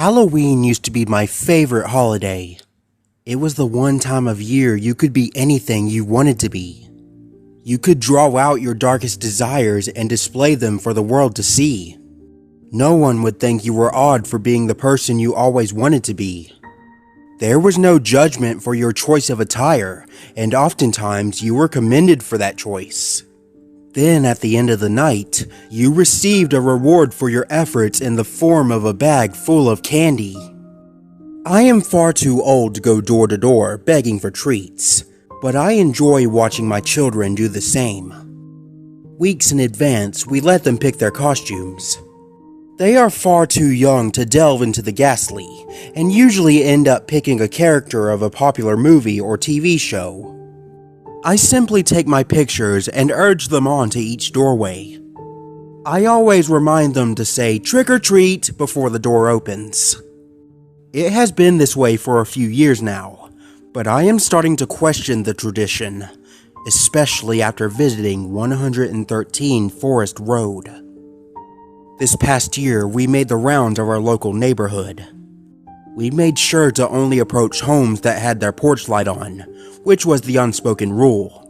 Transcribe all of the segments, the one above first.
Halloween used to be my favorite holiday. It was the one time of year you could be anything you wanted to be. You could draw out your darkest desires and display them for the world to see. No one would think you were odd for being the person you always wanted to be. There was no judgment for your choice of attire, and oftentimes you were commended for that choice. Then at the end of the night, you received a reward for your efforts in the form of a bag full of candy. I am far too old to go door to door begging for treats, but I enjoy watching my children do the same. Weeks in advance, we let them pick their costumes. They are far too young to delve into the ghastly, and usually end up picking a character of a popular movie or TV show. I simply take my pictures and urge them on to each doorway. I always remind them to say trick or treat before the door opens. It has been this way for a few years now, but I am starting to question the tradition, especially after visiting 113 Forest Road. This past year, we made the rounds of our local neighborhood. We made sure to only approach homes that had their porch light on, which was the unspoken rule.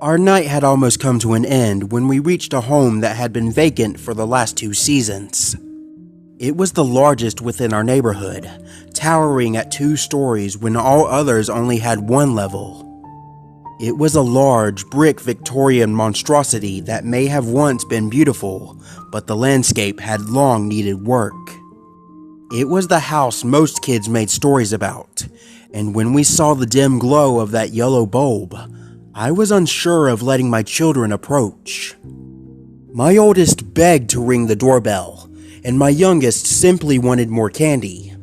Our night had almost come to an end when we reached a home that had been vacant for the last 2 seasons. It was the largest within our neighborhood, towering at 2 stories when all others only had 1 level. It was a large, brick Victorian monstrosity that may have once been beautiful, but the landscape had long needed work. It was the house most kids made stories about, and when we saw the dim glow of that yellow bulb, I was unsure of letting my children approach. My oldest begged to ring the doorbell, and my youngest simply wanted more candy.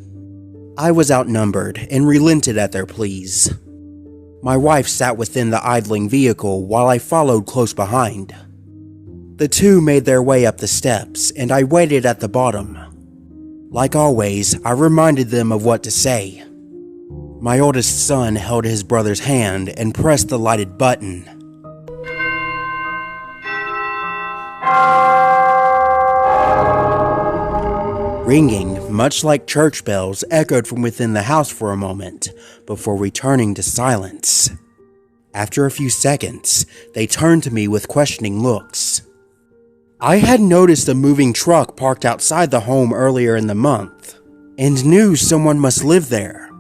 I was outnumbered and relented at their pleas. My wife sat within the idling vehicle while I followed close behind. The 2 made their way up the steps, and I waited at the bottom. Like always, I reminded them of what to say. My oldest son held his brother's hand and pressed the lighted button. Ringing, much like church bells, echoed from within the house for a moment, before returning to silence. After a few seconds, they turned to me with questioning looks. I had noticed a moving truck parked outside the home earlier in the month, and knew someone must live there,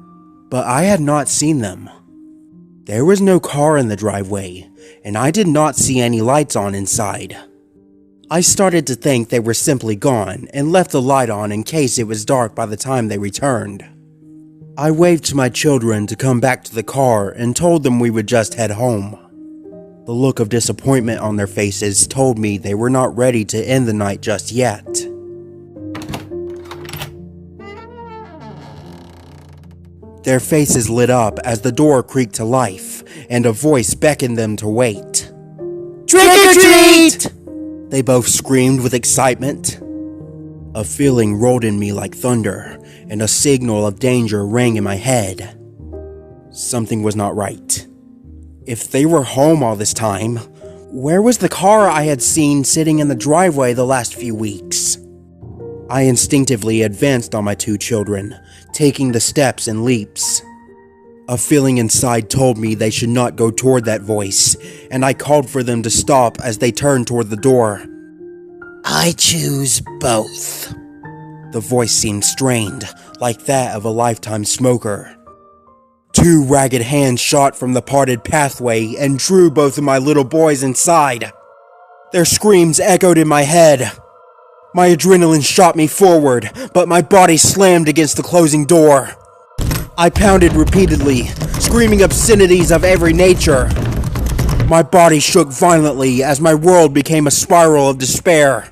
but I had not seen them. There was no car in the driveway, and I did not see any lights on inside. I started to think they were simply gone and left the light on in case it was dark by the time they returned. I waved to my children to come back to the car and told them we would just head home. The look of disappointment on their faces told me they were not ready to end the night just yet. Their faces lit up as the door creaked to life, and a voice beckoned them to wait. "Trick or treat!" They both screamed with excitement. A feeling rolled in me like thunder, and a signal of danger rang in my head. Something was not right. If they were home all this time, where was the car I had seen sitting in the driveway the last few weeks? I instinctively advanced on my 2 children, taking the steps and leaps. A feeling inside told me they should not go toward that voice, and I called for them to stop as they turned toward the door. "I choose both." The voice seemed strained, like that of a lifetime smoker. 2 ragged hands shot from the parted pathway and drew both of my little boys inside. Their screams echoed in my head. My adrenaline shot me forward, but my body slammed against the closing door. I pounded repeatedly, screaming obscenities of every nature. My body shook violently as my world became a spiral of despair.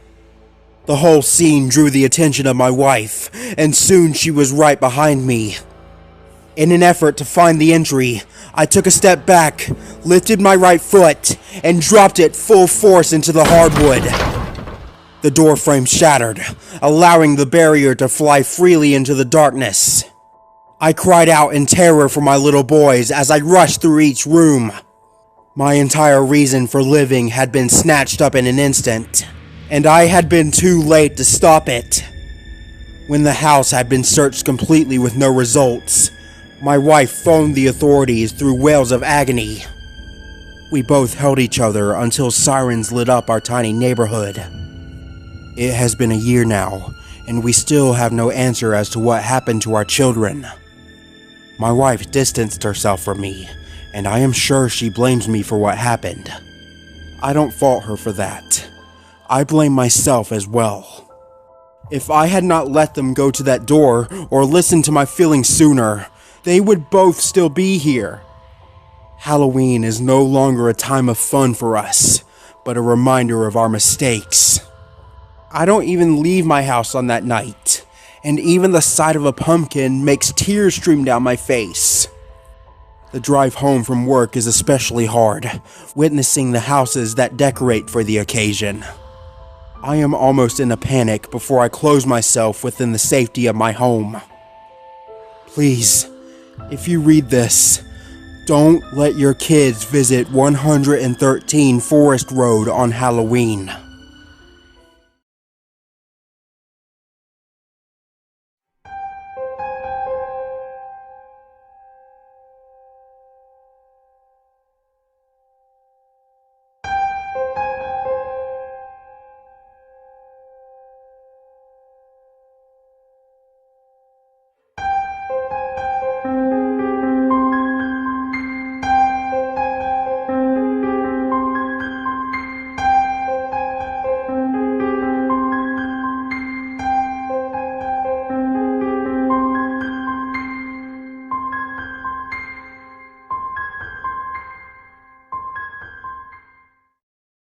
The whole scene drew the attention of my wife, and soon she was right behind me. In an effort to find the entry, I took a step back, lifted my right foot, and dropped it full force into the hardwood. The door frame shattered, allowing the barrier to fly freely into the darkness. I cried out in terror for my little boys as I rushed through each room. My entire reason for living had been snatched up in an instant, and I had been too late to stop it. When the house had been searched completely with no results, my wife phoned the authorities through wails of agony. We both held each other until sirens lit up our tiny neighborhood. It has been a year now, and we still have no answer as to what happened to our children. My wife distanced herself from me, and I am sure she blames me for what happened. I don't fault her for that. I blame myself as well. If I had not let them go to that door or listened to my feelings sooner, they would both still be here. Halloween is no longer a time of fun for us, but a reminder of our mistakes. I don't even leave my house on that night, and even the sight of a pumpkin makes tears stream down my face. The drive home from work is especially hard, witnessing the houses that decorate for the occasion. I am almost in a panic before I close myself within the safety of my home. Please, if you read this, don't let your kids visit 113 Forest Road on Halloween.